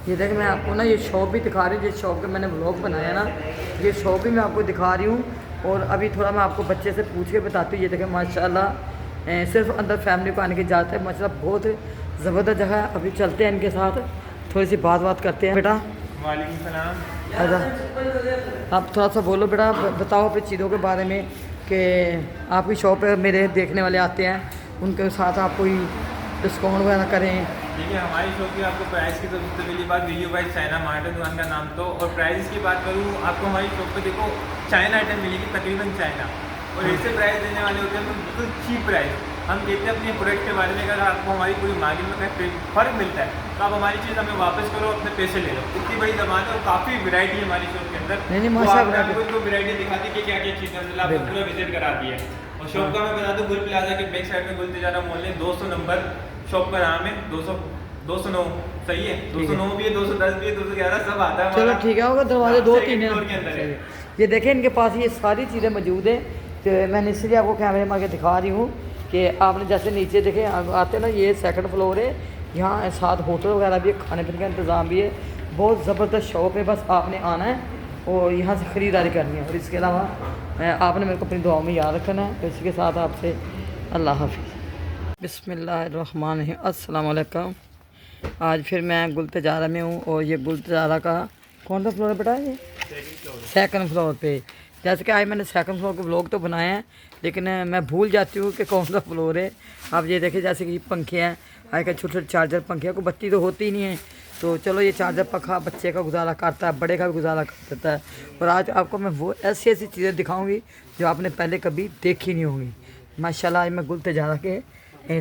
ये देखिए मैं आपको ना ये शॉप भी दिखा रही हूँ, जिस शॉप का मैंने व्लॉग बनाया ना, ये शॉप भी मैं आपको दिखा रही हूँ। और अभी थोड़ा मैं आपको बच्चे से पूछ के बताती हूँ। ये देखें माशाल्लाह सिर्फ अंदर फैमिली को आने की इजाज़त है। माशाल्लाह बहुत ज़बरदस्त जगह है। अभी चलते हैं इनके साथ, थोड़ी सी बात करते हैं। बेटा वालेकुम सलाम। अच्छा आप थोड़ा सा बोलो बेटा, बताओ अपनी चीज़ों के बारे में कि आपकी शॉप पे मेरे देखने वाले आते हैं, उनके साथ आप कोई डिस्काउंट वगैरह करें। देखिए हमारी शॉप की आपको प्राइस की तो सबसे पहली बात वीडियो बाई चाइना मार्ट है दुकान का नाम तो। और प्राइस की बात करूँ आपको हमारी शॉप पे देखो चाइना आइटम मिलेगी तकरीबन चाइना, और ऐसे प्राइस देने वाले होते हैं तो बिल्कुल चीप प्राइस। हम कहते हैं अपने प्रोडक्ट के बारे में अगर आपको हमारी पूरी मार्केट में कहीं फ़र्क मिलता है तो आप हमारी चीज़ हमें वापस करो, अपने पैसे ले लो। इतनी बड़ी ज़बान है और काफ़ी वैरायटी है हमारी शॉप के अंदर। नहीं तो माशाल्लाह आपको वैरायटी दिखाती है कि क्या क्या चीज़ें मतलब आपको पूरा विजिट कराती है। और शॉप का मैं बता दूँ गुल प्लाजा के बैक साइड में गुल तिजारा मॉल है, 200 नंबर शॉप का नाम है। 209 सही है, 209 भी है, 210 भी है, 211 सब आता है। चलो ठीक है, होगा दरवाजे दो तीन फ्लोर के अंदर है। ये देखें इनके पास ये सारी चीज़ें मौजूद हैं। तो मैंने इसलिए आपको कैमरे में आके दिखा रही हूँ कि आपने जैसे नीचे देखे आते ना, ये सेकंड फ्लोर है। यहाँ साथ होटल वगैरह भी है, खाने पीने का इंतज़ाम भी है। बहुत ज़बरदस्त शॉप है, बस आपने आना है और यहाँ से ख़रीदारी करनी है। और इसके अलावा आपने मेरे को अपनी दुआओं में याद रखना है। तो इसी के साथ आपसे अल्लाह हाफिज़। बिस्मिल्लाहिर्रहमानिर्रहीम। अस्सलाम वालेकुम। आज फिर मैं गुल तजारा में हूँ और ये गुल तजारा का कौन सा फ्लोर है बेटा? ये सेकंड फ्लोर पे। जैसे कि आज मैंने सेकंड फ्लोर के व्लॉग तो बनाए हैं, लेकिन मैं भूल जाती हूँ कि कौन सा फ्लोर है। आप ये देखें जैसे कि पंखे हैं, आजकल छोटे छोटे चार्जर पंखे हैं, कोई बत्ती तो होती ही नहीं है। तो चलो ये चार्जर पंखा बच्चे का गुजारा करता है, बड़े का भी गुजारा कर देता है। और आज आपको मैं वो ऐसी ऐसी चीज़ें दिखाऊँगी जो आपने पहले कभी देखी नहीं होंगी। माशाल्लाह आज मैं गुल तजारा के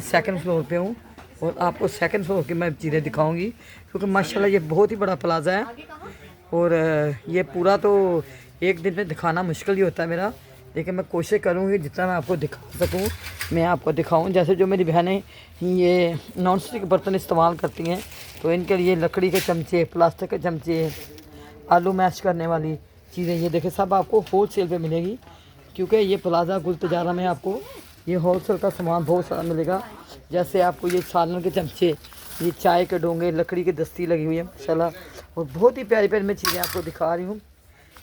सेकंड फ्लोर पे हूँ और आपको सेकंड फ्लोर की मैं चीज़ें दिखाऊंगी, क्योंकि माशाल्लाह ये बहुत ही बड़ा प्लाजा है। और ये पूरा तो एक दिन में दिखाना मुश्किल ही होता है मेरा, लेकिन मैं कोशिश करूँगी जितना मैं आपको दिखा सकूँ मैं आपको दिखाऊँ। जैसे जो मेरी बहनें ये नॉन स्टिक बर्तन इस्तेमाल करती हैं, तो इनके लिए लकड़ी के चमचे, प्लास्टिक के चमचे, आलू मैश करने वाली चीज़ें, ये देखें सब आपको होल सेल पर मिलेगी। क्योंकि ये प्लाजा गुल तजारा में आपको ये होलसेल का सामान बहुत सारा मिलेगा। जैसे आपको ये सालन के चमचे, ये चाय के डोंगे, लकड़ी की दस्ती लगी हुई है माशाल्लाह। और बहुत ही प्यारी प्यारी मैं चीज़ें आपको दिखा रही हूँ।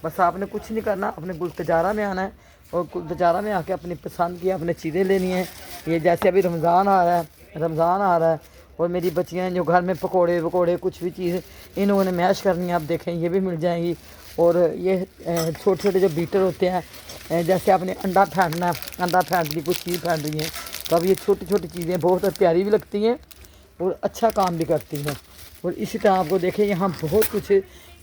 बस आपने कुछ नहीं करना, अपने गुल तजारा में आना है और गुल तजारा में आके अपनी पसंद की अपने चीज़ें लेनी है। ये जैसे अभी रमज़ान आ रहा है, रमज़ान आ रहा है और मेरी बच्चियाँ जो घर में पकोड़े वकोड़े कुछ भी चीज़ इन्होंने मैश करनी है, आप देखें ये भी मिल जाएंगी। और ये छोटे छोटे जो बीटर होते हैं, जैसे आपने अंडा फेंटना है, अंडा फेंट ली, कुछ चीज़ फेंट रही है, तो अब ये छोटी छोटी चीज़ें बहुत प्यारी भी लगती हैं और अच्छा काम भी करती हैं। और इसी तरह आपको देखें यहाँ बहुत कुछ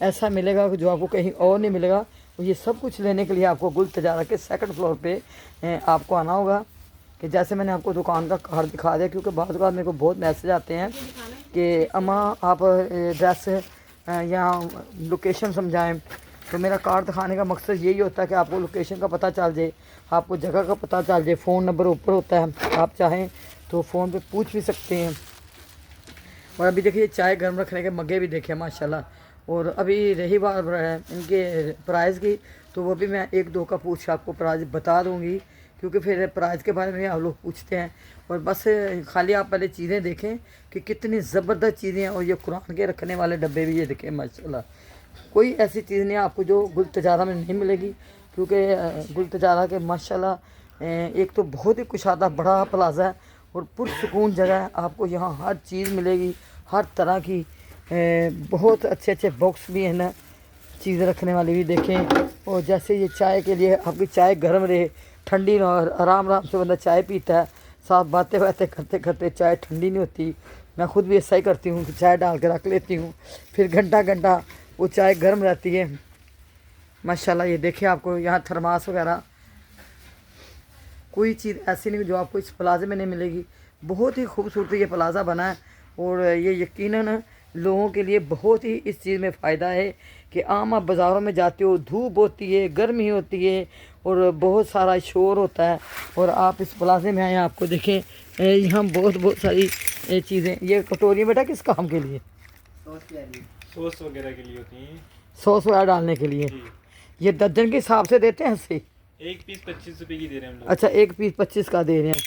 ऐसा मिलेगा जो आपको कहीं और नहीं मिलेगा। और ये सब कुछ लेने के लिए आपको गुल तजारा के सेकंड फ्लोर पे आपको आना होगा। कि जैसे मैंने आपको दुकान का कार्ड दिखा दिया, क्योंकि बाद मेरे को बहुत मैसेज आते हैं कि अम्मा आप एड्रेस या लोकेशन समझाएं। तो मेरा कार्ड दिखाने का मकसद यही होता है कि आपको लोकेशन का पता चल जाए, आपको जगह का पता चल जाए। फ़ोन नंबर ऊपर होता है, आप चाहें तो फ़ोन पे पूछ भी सकते हैं। और अभी देखिए चाय गर्म रखने के मग्गे भी देखे माशाल्लाह। और अभी रही बात इनके प्राइस की, तो वो भी मैं एक दो का पूछ आपको प्राइस बता दूँगी, क्योंकि फिर प्राइस के बारे में आप लोग पूछते हैं। और बस खाली आप पहले चीज़ें देखें कि कितनी ज़बरदस्त चीज़ें हैं। और ये कुरान के रखने वाले डब्बे भी ये देखें माशाल्लाह। कोई ऐसी चीज़ नहीं आपको जो गुल तजारा में नहीं मिलेगी, क्योंकि गुल तजारा के माशाल्लाह एक तो बहुत ही कुशादा बड़ा प्लाजा है और पुरसुकून जगह है। आपको यहाँ हर चीज़ मिलेगी, हर तरह की। बहुत अच्छे अच्छे बॉक्स भी हैं ना, चीज़ रखने वाली भी देखें। और जैसे ये चाय के लिए आपकी चाय गर्म रहे, ठंडी ना, और आराम आराम से बंदा चाय पीता है, साथ बातें बातें करते करते चाय ठंडी नहीं होती। मैं ख़ुद भी ऐसा ही करती हूँ कि चाय डाल के रख लेती हूँ, फिर घंटा घंटा वो चाय गर्म रहती है माशाल्लाह। ये देखिए आपको यहाँ थर्मास वगैरह कोई चीज़ ऐसी नहीं जो आपको इस प्लाजे में नहीं मिलेगी। बहुत ही खूबसूरत ये प्लाज़ा बना है और ये यकीनन लोगों के लिए बहुत ही इस चीज़ में फ़ायदा है कि आम आप बाज़ारों में जाते हो, धूप होती है, गर्मी होती है और बहुत सारा शोर होता है, और आप इस प्लाजे में आए, आपको देखें यहाँ बहुत सारी चीज़ें। ये कटोरी बेटा किस काम के लिए? सॉस वगैरह के लिए होती हैं, सॉस वगैरह डालने के लिए। ये दर्जन के हिसाब से देते हैं ऐसे? एक पीस 25 रुपए की दे रहे हैं हम लोग। अच्छा, एक पीस 25 का दे रहे हैं।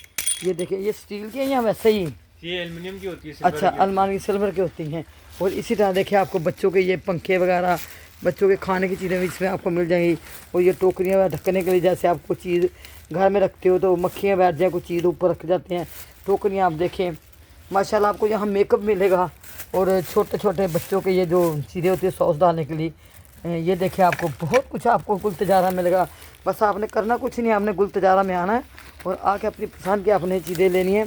ये देखिए ये स्टील के हैं या वैसे ही? ये एल्युमिनियम की होती है, सिल्वर अच्छा, की। अलमारी सिल्वर की होती हैं। और इसी तरह देखिए आपको बच्चों के ये पंखे वगैरह, बच्चों के खाने की चीज़ें भी इसमें आपको मिल जाएंगी। और ये टोकरियाँ ढकने के लिए, जैसे आप कोई चीज़ घर में रखते हो तो मक्खियाँ बैठ जाए, कुछ चीज़ ऊपर रख जाते हैं, टोकरियाँ आप देखें। माशाल्लाह आपको यहाँ मेकअप मिलेगा। और छोटे छोटे बच्चों के ये जो चीज़ें होती है सॉस डालने के लिए, ये देखिए आपको बहुत कुछ आपको गुल तजारा मिलेगा। बस आपने करना कुछ नहीं, आपने गुल तजारा में आना है और आके अपनी पसंद की आपने चीज़ें लेनी है।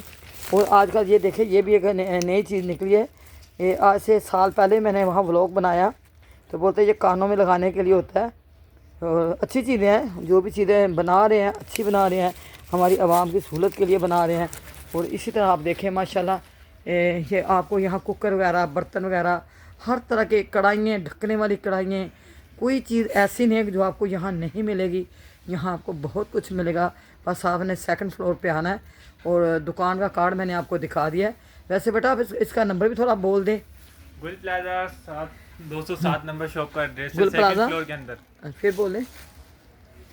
और आजकल ये देखें, ये भी एक नई चीज़ निकली है। ये आज से साल पहले मैंने वहाँ व्लॉग बनाया, तो बोलते हैं ये कानों में लगाने के लिए होता है। और अच्छी चीज़ें हैं, जो भी चीज़ें बना रहे हैं अच्छी बना रहे हैं, हमारी आवाम की सहूलत के लिए बना रहे हैं। और इसी तरह आप देखें माशाल्लाह, ये आपको यहाँ कुकर वगैरह, बर्तन वगैरह, हर तरह के कढ़ाइयाँ, ढकने वाली कढ़ाइयाँ, कोई चीज़ ऐसी नहीं है जो आपको यहाँ नहीं मिलेगी। यहाँ आपको बहुत कुछ मिलेगा। बस आपने सेकंड फ्लोर पे आना है। और दुकान का कार्ड मैंने आपको दिखा दिया है। वैसे बेटा आप इसका नंबर भी थोड़ा बोल दें। गुल प्लाजा 207 नंबर शॉप का एड्रेस है, गुल सेकंड प्लाजा? फ्लोर के अंदर। फिर बोलें।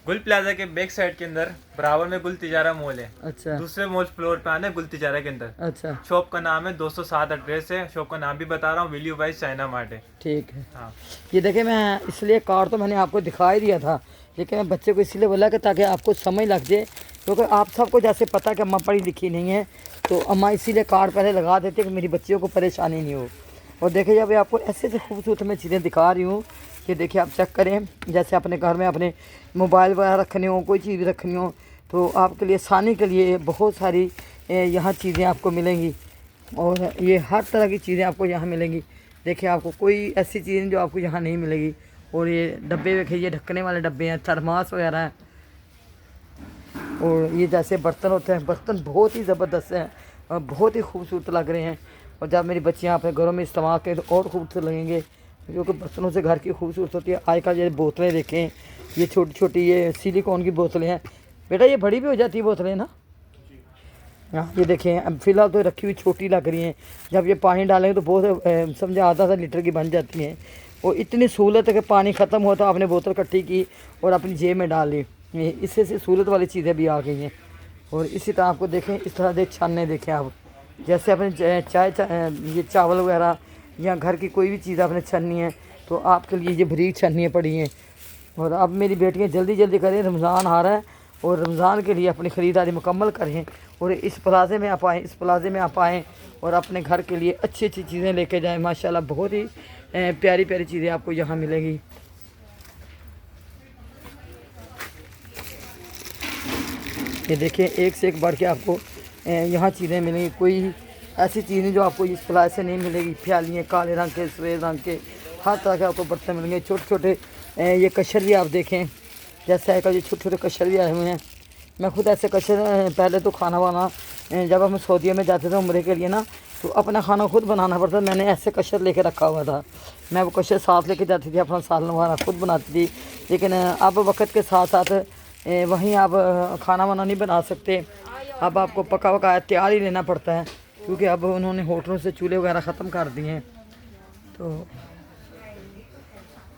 गुल प्लाजा के बैक साइड के अंदर बराबर में गुल तिजारा मॉल है। अच्छा दूसरे मॉल फ्लोर पे आना है, गुल तिजारा के अंदर। अच्छा, शॉप का नाम है 207 एड्रेस है। शॉप का नाम भी बता रहा हूँ, विलियो बाई चाइना मार्ट है। ठीक है। हाँ, ये देखें, मैं इसलिए कार्ड तो मैंने आपको दिखा ही दिया था, लेकिन मैं बच्चे को इसलिए बोला कि ताकि आपको समझ लग जाए, क्योंकि आप सबको जैसे पता कि अम्मा पढ़ी लिखी नहीं है, तो अम्मा इसीलिए कार्ड पहले लगा देते कि मेरी बच्चियों को परेशानी नहीं हो। और देखिए जब आपको ऐसे ऐसे खूबसूरत मैं चीज़ें दिखा रही हूँ, ये देखिए आप चेक करें। जैसे अपने घर में अपने मोबाइल वगैरह रखने हो, कोई चीज़ रखनी हो, तो आपके लिए आसानी के लिए बहुत सारी यहाँ चीज़ें आपको मिलेंगी। और ये हर तरह की चीज़ें आपको यहाँ मिलेंगी। देखिए आपको कोई ऐसी चीज़ नहीं जो आपको यहाँ नहीं मिलेगी। और ये डब्बे देखिए, ये ढकने वाले डब्बे हैं, थर्मास वगैरह हैं। और ये जैसे बर्तन होते हैं, बर्तन बहुत ही ज़बरदस्त हैं और बहुत ही खूबसूरत लग रहे हैं। और जब मेरी बच्चियाँ अपने घरों में इस्तेमाल करें तो और खूबसूरत लगेंगे, क्योंकि बर्तनों से घर की खूबसूरत होती है। आजकल ये बोतलें देखें, ये छोटी छोटी ये सिलिकॉन की बोतलें हैं। बेटा ये बड़ी भी हो जाती है बोतलें ना। हाँ ये देखें, अब फ़िलहाल तो रखी हुई छोटी लग रही हैं, जब ये पानी डालेंगे तो बहुत समझे आधा लीटर की बन जाती हैं। और इतनी सहूलत है कि पानी ख़त्म हो तो आपने बोतल इकट्ठी की और अपनी जेब में डाल ली। इससे सहूलत वाली चीज़ें भी आ गई हैं। और इसी तरह आपको देखें, इस तरह से छानने देखें आप, जैसे अपने ये चावल वगैरह या घर की कोई भी चीज़ आपने छाननी है तो आपके लिए ये बारीक छानियाँ पड़ी हैं। और अब मेरी बेटियाँ जल्दी जल्दी करें, रमज़ान आ रहा है और रमज़ान के लिए अपनी ख़रीदारी मुकम्मल करें और इस प्लाज़े में आप आएँ, इस प्लाज़े में आप आएँ और अपने घर के लिए अच्छी अच्छी चीज़ें लेके जाएं। माशाल्लाह बहुत ही प्यारी प्यारी चीज़ें आपको यहाँ मिलेंगी। ये देखिए एक से एक बढ़ के आपको यहाँ चीज़ें मिलेंगी। कोई ऐसी चीज़ नहीं जो आपको इस प्लाज़े से नहीं मिलेगी। प्यालियाँ काले रंग के, सफ़ेद रंग के, हर तरह के आपको बर्तन मिलेंगे। छोटे छोटे ये कशर भी आप देखें, जैसे आजकल ये छोटे छोटे कशर भी आए हुए हैं। मैं खुद ऐसे कशर, पहले तो खाना वाना जब हम सऊदीया में जाते थे उम्रे के लिए ना, तो अपना खाना खुद बनाना पड़ता। मैंने ऐसे कशर लेके रखा हुआ था, मैं वो कशर साथ लेके जाती थी, अपना सालन वगैरह खुद बनाती थी। लेकिन अब वक्त के साथ साथ वहीं आप खाना वाना नहीं बना सकते। अब आपको पका पकाया तैयार ही लेना पड़ता है, क्योंकि अब उन्होंने होटलों से चूल्हे वगैरह ख़त्म कर दिए हैं। तो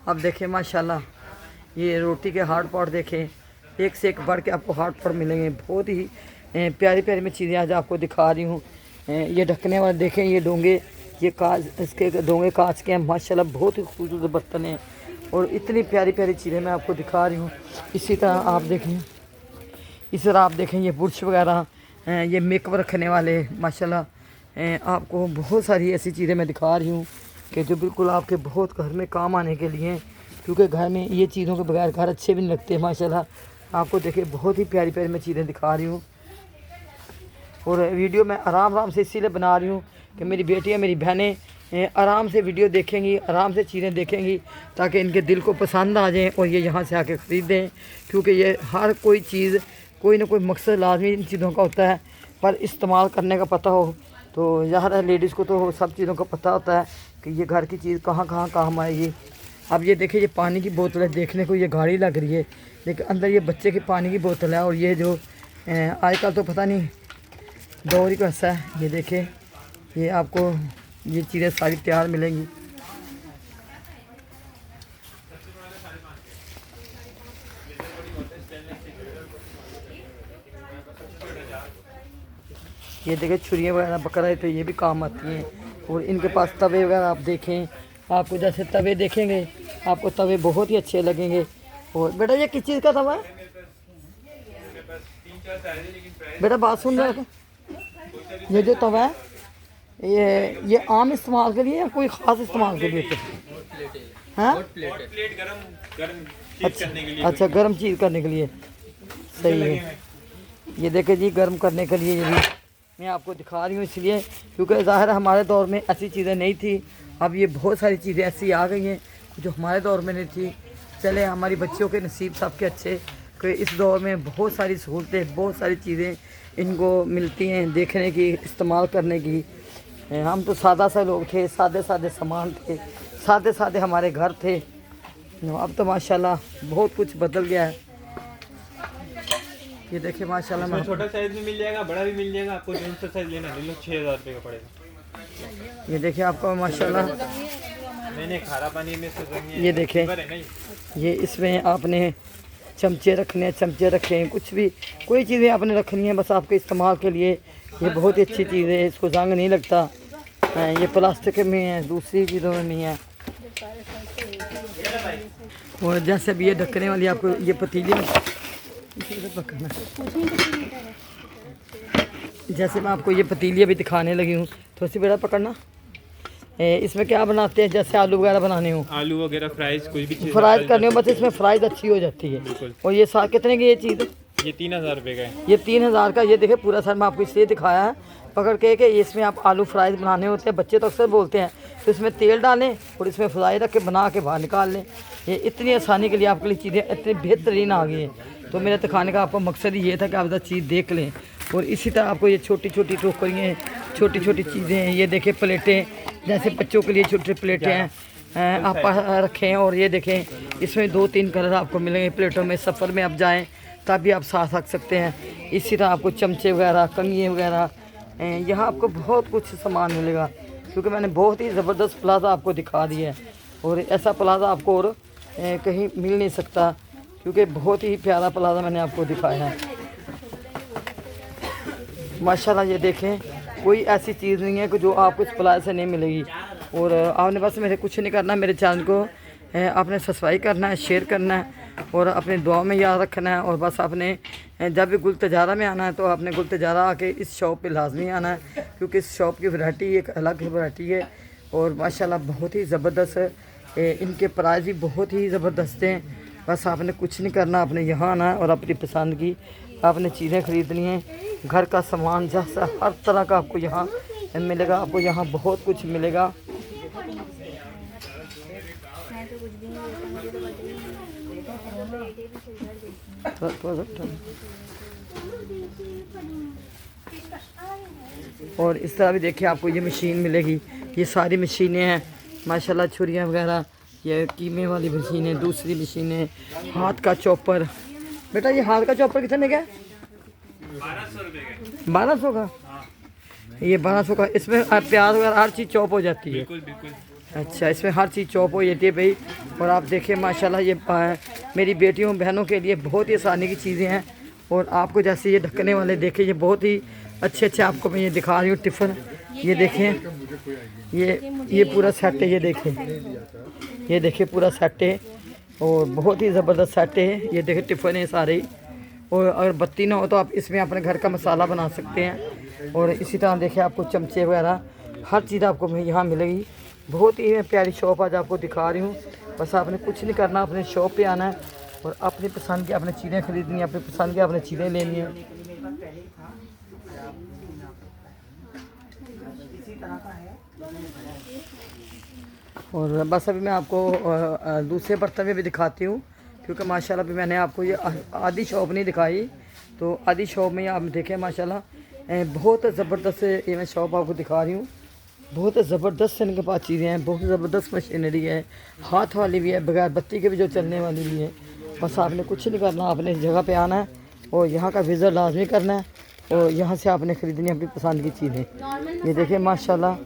अब देखें माशाल्लाह, ये रोटी के हार्ड पॉट देखें, एक से एक बढ़ के आपको हार्ड पॉट मिलेंगे। बहुत ही प्यारी प्यारी मैं चीज़ें आज आपको दिखा रही हूँ। ये ढकने वाले देखें, ये डोंगे, ये कांच, इसके डोंगे कांच के हैं। माशाल्लाह बहुत ही खूबसूरत बर्तन हैं और इतनी प्यारी प्यारी चीज़ें मैं आपको दिखा रही हूँ। इसी तरह आप देखें, इस तरह आप देखें, ये बुर्श वगैरह, ये मेकअप रखने वाले, माशाल्लाह आपको बहुत सारी ऐसी चीज़ें मैं दिखा रही हूँ कि जो बिल्कुल आपके बहुत घर में काम आने के लिए हैं, क्योंकि घर में ये चीज़ों के बगैर घर अच्छे भी नहीं लगते। माशाल्लाह आपको देखिए बहुत ही प्यारी प्यारी मैं चीज़ें दिखा रही हूँ। और वीडियो मैं आराम आराम से इसीलिए बना रही हूँ कि मेरी बेटियाँ, मेरी बहनें आराम से वीडियो देखेंगी, आराम से चीज़ें देखेंगी, ताकि इनके दिल को पसंद आ जाएँ और ये यहाँ से आके ख़रीदें। क्योंकि ये हर कोई चीज़ कोई ना कोई मकसद लाजमी इन चीज़ों का होता है, पर इस्तेमाल करने का पता हो तो ज़्यादा लेडीज़ को तो सब चीज़ों का पता होता है कि ये घर की चीज़ कहाँ कहाँ काम आएगी। अब ये देखिए, ये पानी की बोतल है, देखने को ये गाढ़ी लग रही है, लेकिन अंदर ये बच्चे की पानी की बोतल है। और ये जो आजकल तो पता नहीं दौर ही कैसा है। ये देखें, ये आपको ये चीज़ें सारी तैयार मिलेंगी। ये देखिए छुरियाँ वगैरह पकड़ा है तो ये भी काम आती हैं। और इनके पास तवे वगैरह आप देखें, आपको जैसे तवे देखेंगे आपको तवे बहुत ही अच्छे लगेंगे। और बेटा ये किस चीज़ का तवा है बेटा? बात सुन रहे हो? ये जो तवा है ये आम इस्तेमाल के लिए या कोई ख़ास इस्तेमाल के लिए? हाँ अच्छा, गर्म चीज़ करने के लिए सही है। ये देखे जी गर्म करने के लिए ये भी मैं आपको दिखा रही हूँ, इसलिए क्योंकि ज़ाहिर हमारे दौर में ऐसी चीज़ें नहीं थी। अब ये बहुत सारी चीज़ें ऐसी आ गई हैं जो हमारे दौर में नहीं थी। चले हमारी बच्चियों के नसीब सबके अच्छे कि इस दौर में बहुत सारी सहूलतें, बहुत सारी चीज़ें इनको मिलती हैं देखने की, इस्तेमाल करने की। हम तो सादा सा लोग थे, सादे सादे सामान थे, सादे सादे हमारे घर थे। अब तो माशाल्लाह बहुत कुछ बदल गया है। ये देखिए माशाल्लाह में छोटा साइज भी मिल जाएगा, बड़ा भी मिल जाएगा। आपको जो सा साइज लेना ले लो, 6000 रुपये का पड़ेगा। ये देखिए आपको माशाल्लाह मैंने खारा पानी में से ये देखें, ये इसमें आपने चमचे रखने हैं, चमचे रखे हैं, कुछ भी कोई चीज़ें आपने रखनी है बस आपके इस्तेमाल के लिए। ये बहुत ही अच्छी चीज़ है, इसको जंग नहीं लगता। ये प्लास्टिक में है, दूसरी चीज़ों में नहीं है। और जैसे अभी ये ढकने वाली आपको ये पतीली में पकड़ना, जैसे मैं आपको ये पतीली अभी दिखाने लगी हूँ, थोड़ी सी बेटा पकड़ना। इसमें क्या बनाते हैं? जैसे आलू वगैरह बनाने हो, आलू वगैरह फ्राइज, कोई भी चीज़ फ्राइज करने हो, बस इसमें फ्राइज अच्छी हो जाती है। और ये साथ कितने की ये चीज़? ये 3000 रुपये का है। ये 3000 का। ये देखिए पूरा सर मैं आपको इसलिए दिखाया है पकड़ के कि इसमें आप आलू फ्राइज बनाने होते हैं। बच्चे तो अक्सर बोलते हैं तो इसमें तेल डालें और इसमें फ्राई रख के बना के बाहर निकाल लें। ये इतनी आसानी के लिए आपके लिए चीज़ें इतनी बेहतरीन आ गई हैं। तो मेरे दिखाने का आपको मकसद ही ये था कि आप चीज़ देख लें। और इसी तरह आपको ये छोटी छोटी टोकरियाँ, छोटी छोटी चीज़ें हैं। ये देखें प्लेटें, जैसे बच्चों के लिए छोटी प्लेटें हैं आप रखें। और ये देखें इसमें 2-3 कलर आपको मिलेंगे प्लेटों में। सफ़र में आप जाएँ तभी आप साथ रख सकते हैं। इसी तरह आपको चमचे वगैरह, कंघियाँ वगैरह, यहाँ आपको बहुत कुछ सामान मिलेगा। क्योंकि मैंने बहुत ही ज़बरदस्त प्लाज़ा आपको दिखा दिया है और ऐसा प्लाज़ा आपको और कहीं मिल नहीं सकता, क्योंकि बहुत ही प्यारा प्लाज़ा मैंने आपको दिखाया है माशाल्लाह। ये देखें कोई ऐसी चीज़ नहीं है कि जो आपको इस प्लाज़ा से नहीं मिलेगी। और आपने बस मेरे कुछ नहीं करना, मेरे चैनल को आपने सब्सक्राइब करना है, शेयर करना है और अपने दुआ में याद रखना है। और बस आपने जब भी गुल तजारा में आना है तो आपने गुल तजारा आके इस शॉप पे लाजमी आना है, क्योंकि इस शॉप की वैरायटी एक अलग वैरायटी है। और माशाल्लाह बहुत ही ज़बरदस्त इनके प्राइस भी बहुत ही ज़बरदस्त हैं। बस आपने कुछ नहीं करना, आपने यहाँ आना है और अपनी पसंद की आपने चीज़ें ख़रीदनी हैं। घर का सामान जैसा हर तरह का आपको यहाँ मिलेगा। आपको यहाँ बहुत कुछ मिलेगा। और इस तरह भी देखिए आपको ये मशीन मिलेगी। ये सारी मशीनें हैं माशाल्लाह, छुरियाँ वगैरह, ये कीमे वाली मशीनें, दूसरी मशीनें, हाथ का चॉपर। बेटा ये हाथ का चॉपर कितने का है? 1200 रुपये का। 1200 का? ये 1200 का। इसमें प्याज वगैरह हर चीज़ चॉप हो जाती है? बिल्कुल बिल्कुल। अच्छा, इसमें हर चीज़ चॉप हो जाती है भाई। और आप देखें माशाल्लाह ये मेरी बेटियों बहनों के लिए बहुत ही आसानी की चीज़ें हैं। और आपको जैसे ये ढकने वाले देखें, ये बहुत ही अच्छे अच्छे आपको मैं ये दिखा रही हूँ टिफ़िन। ये देखें ये पूरा सेट है। ये देखें पूरा सेट है और बहुत ही ज़बरदस्त सेट है। ये देखें टिफ़िन है सारे ही। और अगर बत्ती ना हो तो आप इसमें अपने घर का मसाला बना सकते हैं। और इसी तरह देखिए आपको चमचे वगैरह हर चीज़ आपको यहाँ मिलेगी। बहुत ही प्यारी शॉप आज आपको दिखा रही हूँ। बस आपने कुछ नहीं करना, अपने शॉप पे आना है और अपनी पसंद की अपने चीज़ें ख़रीदनी है, अपनी पसंद की अपने चीज़ें लेनी है। और बस अभी मैं आपको दूसरे बर्तन में भी दिखाती हूँ, क्योंकि माशाल्लाह अभी मैंने आपको ये आधी शॉप नहीं दिखाई। तो आधी शॉप में आप देखें माशाल्लाह बहुत ज़बरदस्त ये मैं शॉप आपको दिखा रही हूँ। बहुत ज़बरदस्त इनके पास चीज़ें हैं, बहुत ज़बरदस्त मशीनरी है, हाथ वाली भी है, बगैर बत्ती के भी जो चलने वाली भी है। बस आपने कुछ नहीं करना, आपने इस जगह पे आना है और यहाँ का विज़िट लाजमी करना है और यहाँ से आपने ख़रीदनी अपनी पसंद की चीज़ें। ये देखिए माशाल्लाह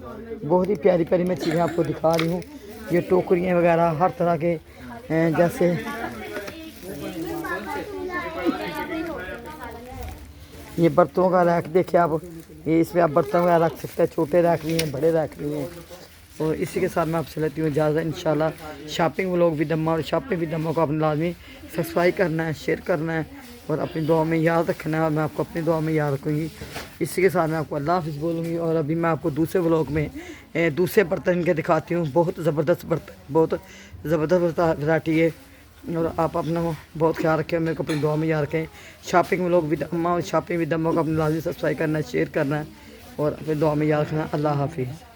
बहुत ही प्यारी प्यारी मैं चीज़ें आपको दिखा रही हूँ। ये टोकरियाँ वगैरह हर तरह के, जैसे ये बर्तनों का रैक देखिए आप, ये इसमें आप बर्तन वगैरह रख सकते हैं, छोटे रख रही हैं, बड़े रख रही हैं। और इसी के साथ मैं आपसे लेती हूँ इजाज़त इंशाल्लाह। शॉपिंग व्लॉग विद अम्मा और शॉपिंग विद अम्मा को आपने लाजमी सब्सक्राइब करना है, शेयर करना है और अपनी दुआ में याद रखना है, और मैं आपको अपनी दुआ में याद रखूँगी। इसी के साथ मैं आपको अल्लाह हाफ़िज़ बोलूँगी। और अभी मैं आपको दूसरे व्लॉग में दूसरे बर्तन के दिखाती हूँ। बहुत ज़बरदस्त बर्तन, बहुत ज़बरदस्त वैरायटी है। और आप अपना बहुत ख्याल रखें, मेरे को अपनी दुआ में याद रखें। शॉपिंग व्लॉग विद अम्मा और शॉपिंग विद अम्मा को अपने लाजमी सब्सक्राइब करना है, शेयर करना है और अपनी दुआ में याद रखना। अल्लाह हाफ़िज़।